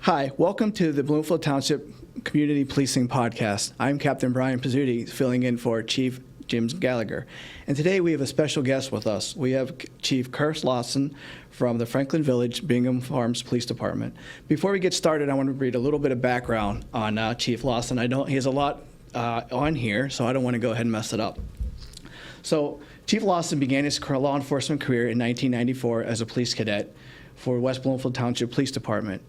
Hi, welcome to the Bloomfield Township Community Policing Podcast. I'm Captain Bryan Pizzuti, filling in for Chief Jim Gallagher. And today we have a special guest with us. We have Chief Curt Lawson from the Franklin Village Bingham Farms Police Department. Before we get started, I want to read a little bit of background on Chief Lawson. He has a lot on here, so I don't want to go ahead and mess it up. So Chief Lawson began his law enforcement career in 1994 as a police cadet for West Bloomfield Township Police Department.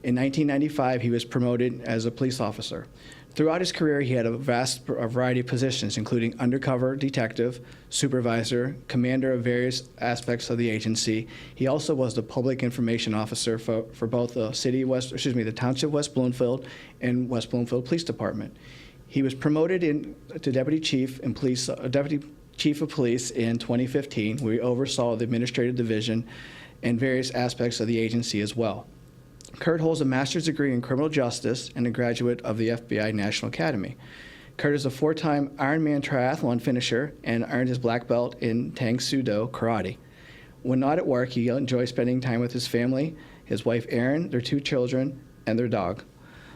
In 1995, he was promoted as a police officer. Throughout his career, he had a vast variety of positions, including undercover detective, supervisor, commander of various aspects of the agency. He also was the public information officer for both the Township West Bloomfield and West Bloomfield Police Department. He was promoted to deputy chief of police in 2015, where he oversaw the administrative division and various aspects of the agency as well. Curt holds a master's degree in criminal justice and a graduate of the FBI National Academy. Curt is a four-time Ironman triathlon finisher and earned his black belt in Tang Soo Do karate. When not at work, he enjoys spending time with his family, his wife Erin, their two children, and their dog.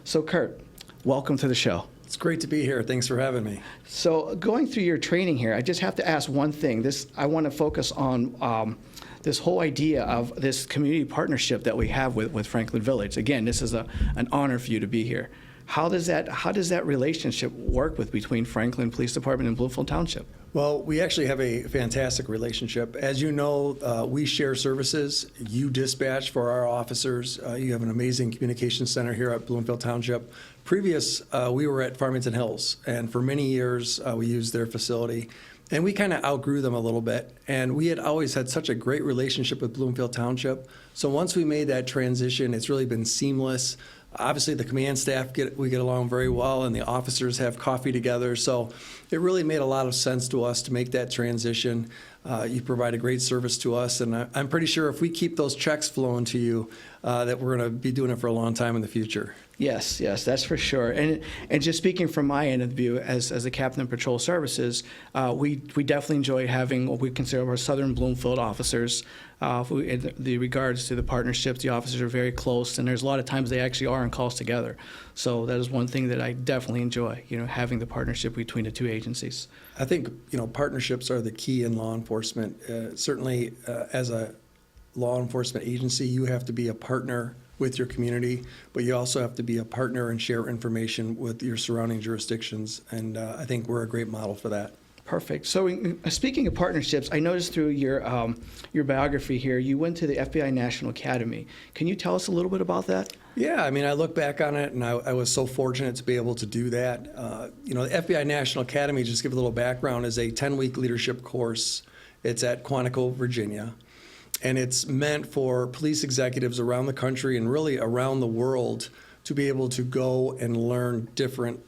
So Curt, welcome to the show. It's great to be here. Thanks for having me. So going through your training here, I just have to ask one thing. I want to focus on this whole idea of this community partnership that we have with Franklin Village. Again, this is an honor for you to be here. How does that relationship work between Franklin Police Department and Bloomfield Township? Well, we actually have a fantastic relationship. As you know, we share services. You dispatch for our officers. You have an amazing communications center here at Bloomfield Township. We were at Farmington Hills, and for many years we used their facility. And we kind of outgrew them a little bit. And we had always had such a great relationship with Bloomfield Township. So once we made that transition, it's really been seamless. Obviously, the command staff, we get along very well, and the officers have coffee together. So it really made a lot of sense to us to make that transition. You provide a great service to us, and I'm pretty sure if we keep those checks flowing to you, that we're going to be doing it for a long time in the future. Yes, that's for sure. And just speaking from my end of the view, as a captain of patrol services, we definitely enjoy having what we consider our Southern Bloomfield officers. In the regards to the partnerships, the officers are very close, and there's a lot of times they actually are on calls together. So that is one thing that I definitely enjoy, having the partnership between the two agencies. I think, partnerships are the key in law enforcement. Certainly, as a law enforcement agency, you have to be a partner with your community, but you also have to be a partner and share information with your surrounding jurisdictions, and I think we're a great model for that. Perfect. So speaking of partnerships, I noticed through your biography here, you went to the FBI National Academy. Can you tell us a little bit about that? Yeah, I look back on it, and I was so fortunate to be able to do that. The FBI National Academy, just to give a little background, is a 10-week leadership course. It's at Quantico, Virginia. And it's meant for police executives around the country and really around the world to be able to go and learn different,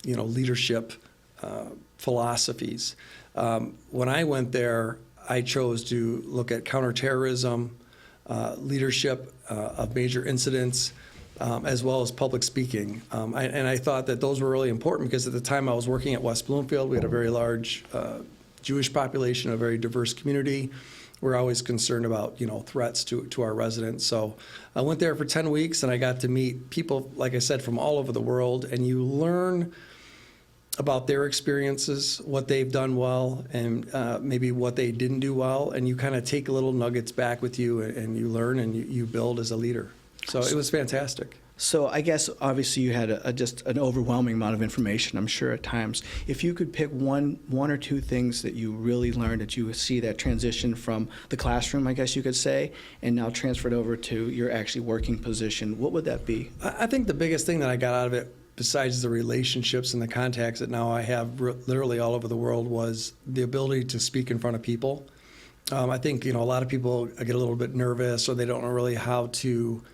leadership philosophies. When I went there, I chose to look at counterterrorism, leadership of major incidents, as well as public speaking. And I thought that those were really important because at the time I was working at West Bloomfield, we had a very large Jewish population, a very diverse community. We're always concerned about, threats to our residents. So I went there for 10 weeks, and I got to meet people, like I said, from all over the world, and you learn about their experiences, what they've done well, and maybe what they didn't do well, and you kind of take little nuggets back with you, and you learn and you build as a leader. So it was fantastic. So I guess obviously you had just an overwhelming amount of information, I'm sure, at times. If you could pick one or two things that you really learned, that you see that transition from the classroom, I guess you could say, and now transferred over to your actually working position, what would that be? I think the biggest thing that I got out of it, besides the relationships and the contacts that now I have literally all over the world, was the ability to speak in front of people. I think, a lot of people get a little bit nervous, or they don't know really how to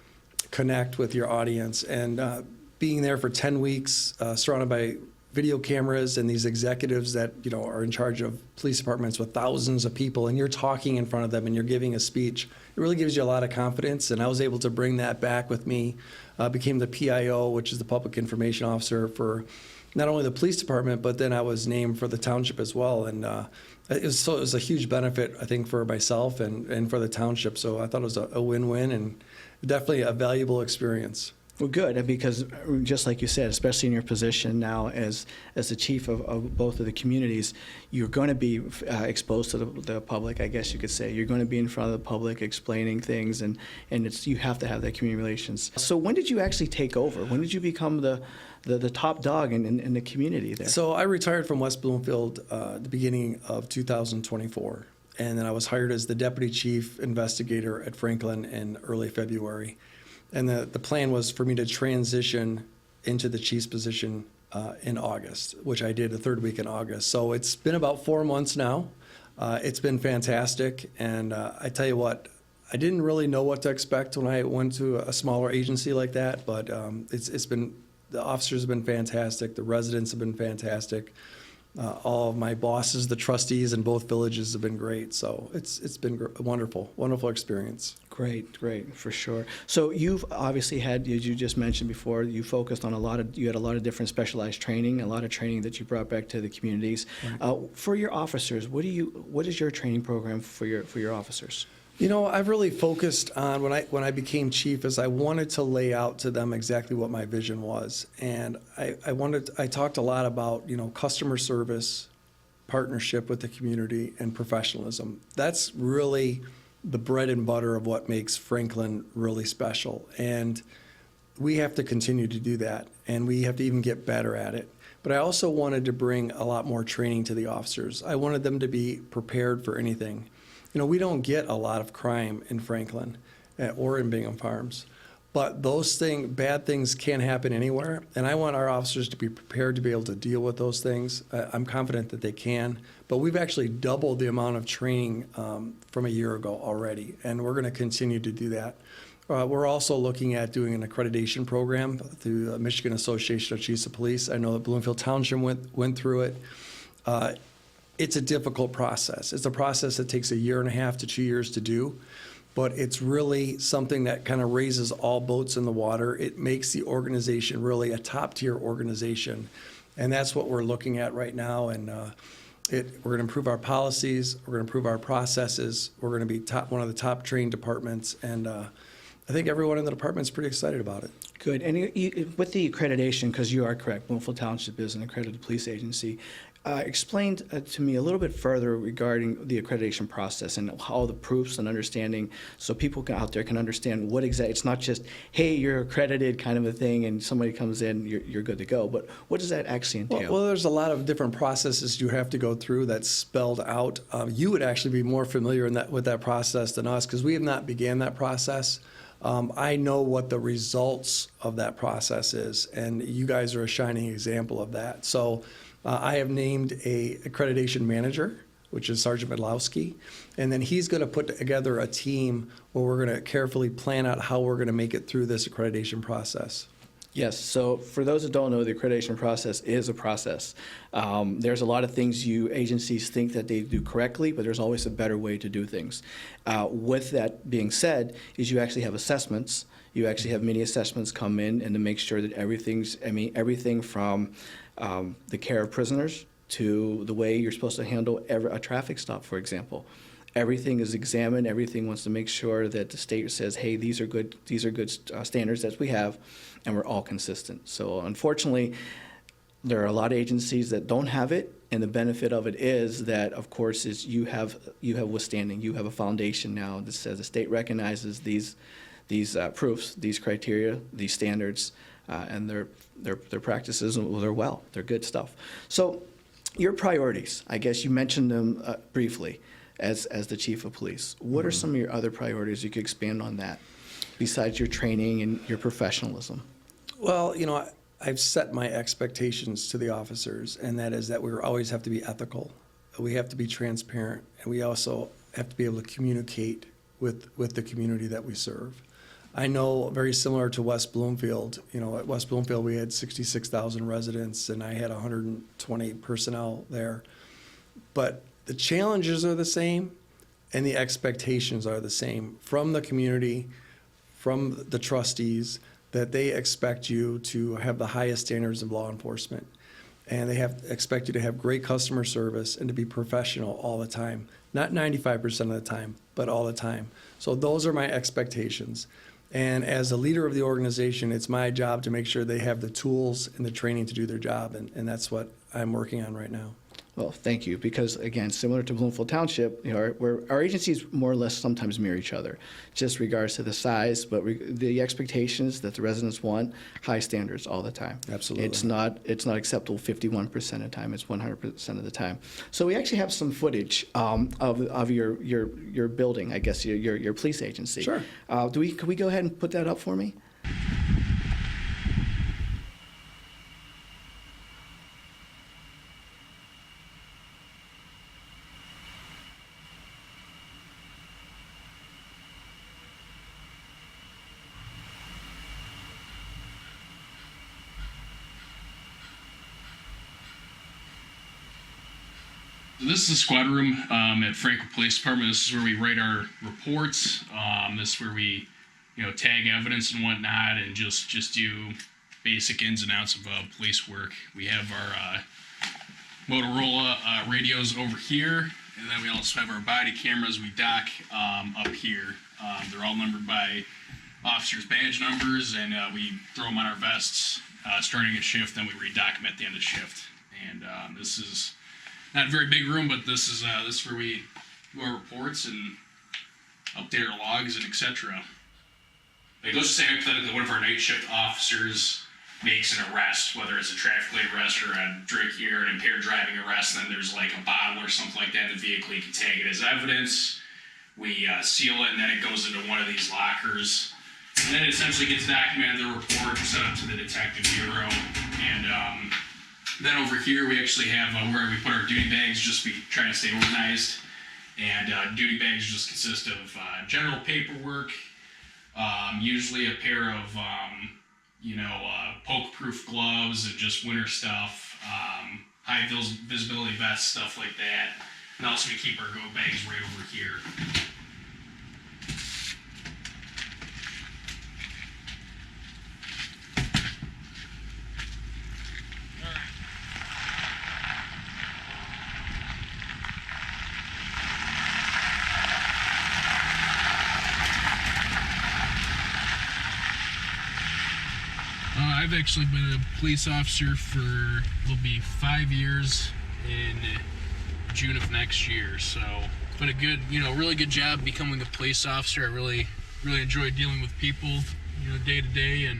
connect with your audience. And being there for 10 weeks, surrounded by video cameras and these executives that are in charge of police departments with thousands of people, and you're talking in front of them and you're giving a speech, it really gives you a lot of confidence. And I was able to bring that back with me. Became the PIO, which is the Public Information Officer for not only the police department, but then I was named for the township as well. And it was a huge benefit, I think, for myself and for the township. So I thought it was a win-win and definitely a valuable experience. Well, good, because just like you said, especially in your position now as the chief of both of the communities, you're going to be exposed to the public, I guess you could say. You're going to be in front of the public explaining things, and you have to have that community relations. So when did you actually take over? When did you become the top dog in the community there? So I retired from West Bloomfield the beginning of 2024, and then I was hired as the deputy chief investigator at Franklin in early February. And the plan was for me to transition into the chief's position in August, which I did the third week in August. So it's been about 4 months now. It's been fantastic. And I tell you what, I didn't really know what to expect when I went to a smaller agency like that, but the officers have been fantastic. The residents have been fantastic. All of my bosses, the trustees in both villages have been great. So it's been a wonderful experience. Great, for sure. So you've obviously had, as you just mentioned before, you focused on you had a lot of different specialized training, a lot of training that you brought back to the communities. Right. For your officers, what is your training program for your officers? You know, I've really focused on when I became chief is I wanted to lay out to them exactly what my vision was, and I talked a lot about customer service, partnership with the community, and professionalism. That's really the bread and butter of what makes Franklin really special, and we have to continue to do that, and we have to even get better at it. But I also wanted to bring a lot more training to the officers. I wanted them to be prepared for anything. We don't get a lot of crime in Franklin or in Bingham Farms, but bad things can happen anywhere, and I want our officers to be prepared to be able to deal with those things. I'm confident that they can, but we've actually doubled the amount of training from a year ago already, and we're going to continue to do that. We're also looking at doing an accreditation program through the Michigan Association of Chiefs of Police. I know that Bloomfield Township went through it. It's a difficult process. It's a process that takes 1.5 years to 2 years to do, but it's really something that kind of raises all boats in the water. It makes the organization really a top-tier organization, and that's what we're looking at right now. And we're going to improve our policies. We're going to improve our processes. We're going to be one of the top trained departments, and I think everyone in the department is pretty excited about it. Good. And with the accreditation, because you are correct, Bloomfield Township is an accredited police agency. Explain to me a little bit further regarding the accreditation process and all the proofs and understanding, so people out there can understand what exactly. It's not just, hey, you're accredited kind of a thing, and somebody comes in, you're good to go. But what does that actually entail? Well, there's a lot of different processes you have to go through that's spelled out. You would actually be more familiar with that process than us, because we have not began that process. I know what the results of that process is, and you guys are a shining example of that. So I have named a accreditation manager, which is Sergeant Medlowski, and then he's going to put together a team where we're going to carefully plan out how we're going to make it through this accreditation process. Yes, so for those that don't know, the accreditation process is a process. There's a lot of things agencies think that they do correctly, but there's always a better way to do things. With that being said, is you actually have assessments. You actually have many assessments come in and to make sure that everything from the care of prisoners to the way you're supposed to handle a traffic stop, for example. Everything is examined. Everything wants to make sure that the state says, hey, these are good standards that we have, and we're all consistent. So unfortunately, there are a lot of agencies that don't have it, and the benefit of it is that, of course, is you have withstanding. You have a foundation now that says the state recognizes these proofs, these criteria, these standards, and their practices. They're good stuff. So your priorities, I guess you mentioned them briefly as the chief of police. What are some of your other priorities? You could expand on that besides your training and your professionalism. Well, I've set my expectations to the officers, and that is that we always have to be ethical. We have to be transparent, and we also have to be able to communicate with the community that we serve. I know, very similar to West Bloomfield, at West Bloomfield we had 66,000 residents, and I had 120 personnel there. But the challenges are the same, and the expectations are the same from the community, from the trustees, that they expect you to have the highest standards of law enforcement. and they expect you to have great customer service and to be professional all the time. Not 95% of the time, but all the time. So those are my expectations. And as a leader of the organization, it's my job to make sure they have the tools and the training to do their job, and that's what I'm working on right now. Well, thank you, because again, similar to Bloomfield Township, our agencies more or less sometimes mirror each other, just regards to the size, but the expectations that the residents want, high standards all the time. Absolutely. It's not acceptable 51% of the time. It's 100% of the time. So we actually have some footage of your building, I guess your police agency. Sure. Could we go ahead and put that up for me? This is the squad room at Franklin Police Department. This is where we write our reports. This is where we, tag evidence and whatnot, and just do basic ins and outs of police work. We have our Motorola radios over here, and then we also have our body cameras we dock up here. They're all numbered by officers' badge numbers, and we throw them on our vests starting a shift, then we redock them at the end of shift. And this is not a very big room, but this is where we do our reports and update our logs and etc. Like, let's say hypothetically one of our night shift officers makes an arrest, whether it's a traffic-related arrest or a drinking or an impaired driving arrest, and then there's like a bottle or something like that in the vehicle. You can tag it as evidence. We seal it, and then it goes into one of these lockers. And then it essentially gets documented, the report sent up to the detective bureau, and then over here we actually have where we put our duty bags, just be trying to stay organized. And duty bags just consist of general paperwork, usually a pair of poke-proof gloves and just winter stuff, high visibility vests, stuff like that. And also we keep our go bags right over here. I've actually been a police officer for, will be 5 years in June of next year. So it's been a good, really good job becoming a police officer. I really enjoy dealing with people, day to day. And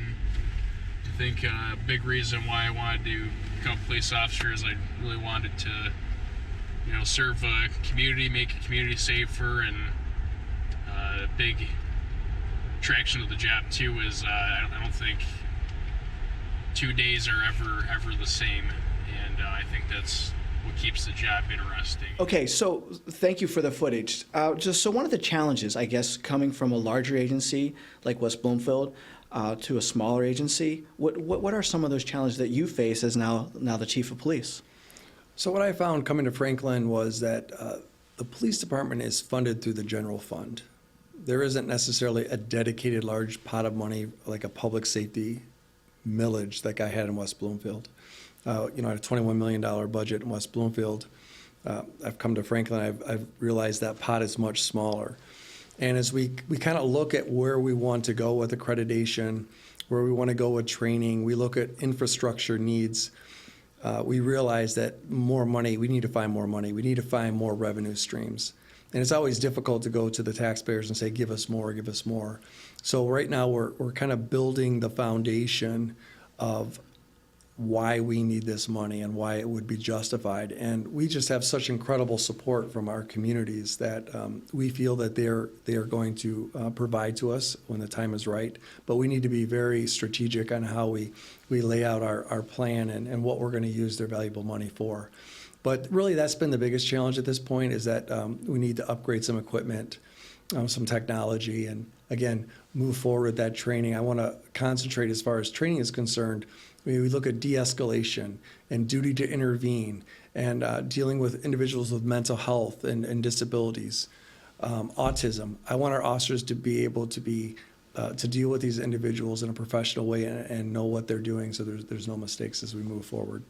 I think a big reason why I wanted to become a police officer is I really wanted to, serve a community, make a community safer. And a big attraction of the job too is I don't think 2 days are ever the same, and I think that's what keeps the job interesting. Okay, so thank you for the footage. So one of the challenges, I guess, coming from a larger agency like West Bloomfield to a smaller agency, what are some of those challenges that you face as now the chief of police? So what I found coming to Franklin was that the police department is funded through the general fund. There isn't necessarily a dedicated large pot of money like a public safety millage like I had in West Bloomfield. I had a $21 million budget in West Bloomfield. I've come to Franklin, I've realized that pot is much smaller. And as we kind of look at where we want to go with accreditation, where we want to go with training, we look at infrastructure needs, we realize that more money, we need to find more money. We need to find more revenue streams. And it's always difficult to go to the taxpayers and say, give us more, give us more. So right now we're kind of building the foundation of why we need this money and why it would be justified. And we just have such incredible support from our communities that we feel that they are going to provide to us when the time is right. But we need to be very strategic on how we lay out our plan and what we're going to use their valuable money for. But really that's been the biggest challenge at this point, is that we need to upgrade some equipment, some technology, and again, move forward with that training. I want to concentrate as far as training is concerned. We look at de-escalation and duty to intervene and dealing with individuals with mental health and disabilities, autism. I want our officers to be able to deal with these individuals in a professional way and know what they're doing, so there's no mistakes as we move forward.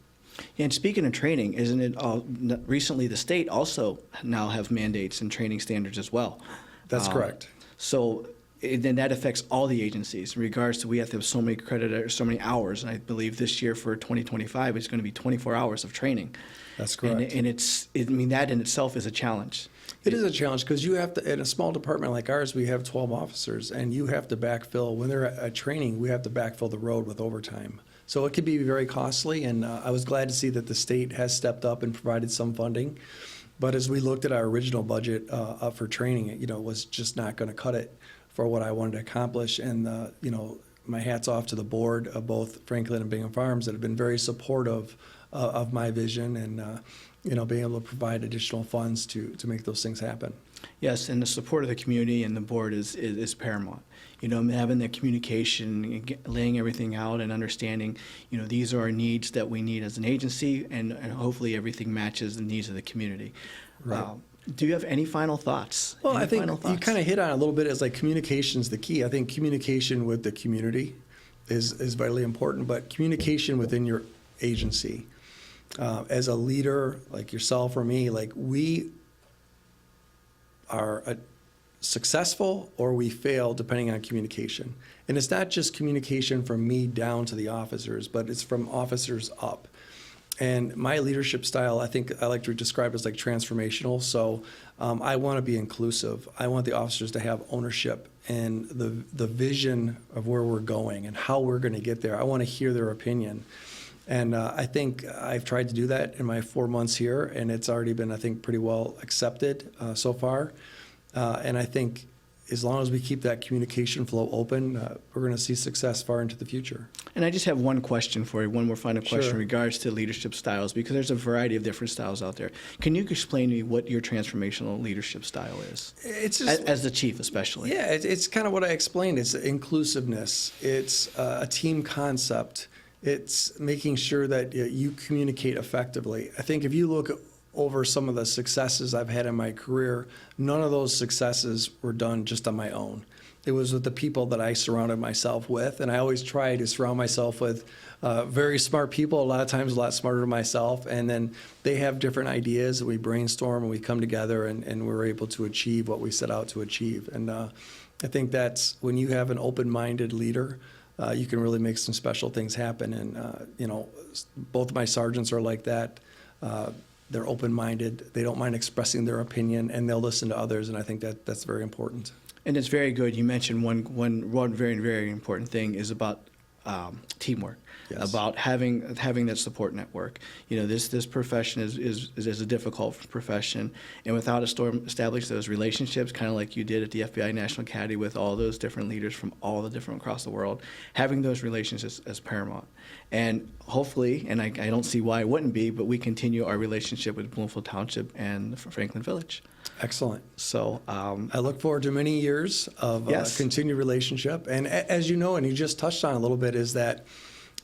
And speaking of training, isn't it recently the state also now have mandates and training standards as well? That's correct. So then that affects all the agencies in regards to we have to have so many credit, so many hours. And I believe this year for 2025 it's going to be 24 hours of training. That's correct. And I mean, that in itself is a challenge. It is a challenge because you have to, in a small department like ours, we have 12 officers, and you have to backfill. When they're at training, we have to backfill the road with overtime. So it can be very costly, and I was glad to see that the state has stepped up and provided some funding. But as we looked at our original budget for training, it was just not going to cut it for what I wanted to accomplish. And, my hat's off to the board of both Franklin and Bingham Farms that have been very supportive of my vision and, being able to provide additional funds to make those things happen. Yes, and the support of the community and the board is paramount. Having that communication, laying everything out and understanding, these are our needs that we need as an agency, and hopefully everything matches the needs of the community. Right. Do you have any final thoughts? Well, Any I think final you thoughts? kind of hit on it a little bit as like communication's the key. I think communication with the community is vitally important, but communication within your agency. As a leader, like yourself or me, like we are successful or we fail depending on communication. And it's not just communication from me down to the officers, but it's from officers up. And my leadership style, I think I like to describe as like transformational. So I want to be inclusive. I want the officers to have ownership and the vision of where we're going and how we're going to get there. I want to hear their opinion. And I think I've tried to do that in my 4 months here, and it's already been, I think, pretty well accepted so far. And I think as long as we keep that communication flow open, we're going to see success far into the future. And I just have one question for you, one more final question Sure. in regards to leadership styles, because there's a variety of different styles out there. Can you explain to me what your transformational leadership style is? It's just, As the chief, especially. yeah, it's kind of what I explained. It's inclusiveness. It's a team concept. It's making sure that you communicate effectively. I think if you look over some of the successes I've had in my career, none of those successes were done just on my own. It was with the people that I surrounded myself with, and I always try to surround myself with very smart people, a lot of times a lot smarter than myself, and then they have different ideas, and we brainstorm, and we come together, and we're able to achieve what we set out to achieve. And I think that's when you have an open-minded leader, you can really make some special things happen. And, both of my sergeants are like that. They're open-minded. They don't mind expressing their opinion, and they'll listen to others. And I think that's very important. And it's very good. You mentioned one very, very important thing is about teamwork, Yes. about having that support network. This profession is a difficult profession, and without establishing those relationships, kind of like you did at the FBI National Academy with all those different leaders from all the different across the world, having those relationships is paramount. And hopefully, and I don't see why it wouldn't be, but we continue our relationship with Bloomfield Township and Franklin Village. Excellent. So I look forward to many years of Yes. continued relationship. And as you know, and you just touched on a little bit, is that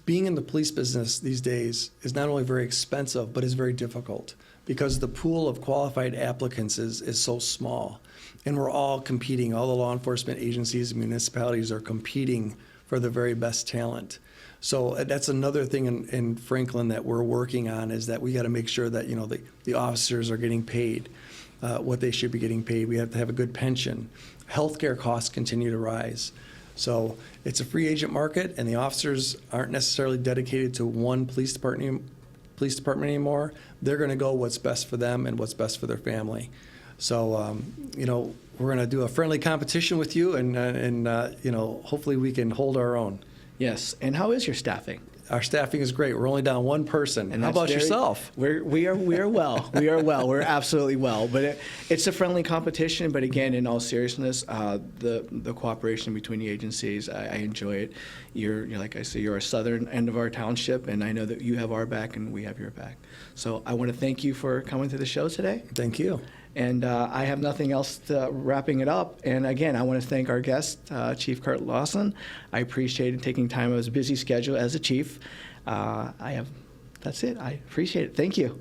being in the police business these days is not only very expensive, but is very difficult because the pool of qualified applicants is so small. And we're all competing. All the law enforcement agencies and municipalities are competing for the very best talent. So that's another thing in Franklin that we're working on is that we got to make sure that, the officers are getting paid what they should be getting paid. We have to have a good pension. Healthcare costs continue to rise. So it's a free agent market, and the officers aren't necessarily dedicated to one police department anymore. They're going to go what's best for them and what's best for their family. So, we're going to do a friendly competition with you, and hopefully we can hold our own. yes. And how is your staffing? Our staffing is great. We're only down one person. And how that's about very- yourself? We are well. We are well. We're absolutely well. But it's a friendly competition. But again, in all seriousness, the cooperation between the agencies, I enjoy it. You're like I say, you're a southern end of our township, and I know that you have our back and we have your back. So I want to thank you for coming to the show today. Thank you. And I have nothing else wrapping it up. And again, I want to thank our guest, Chief Curt Lawson. I appreciate taking time out of his busy schedule as a chief. That's it. I appreciate it. Thank you.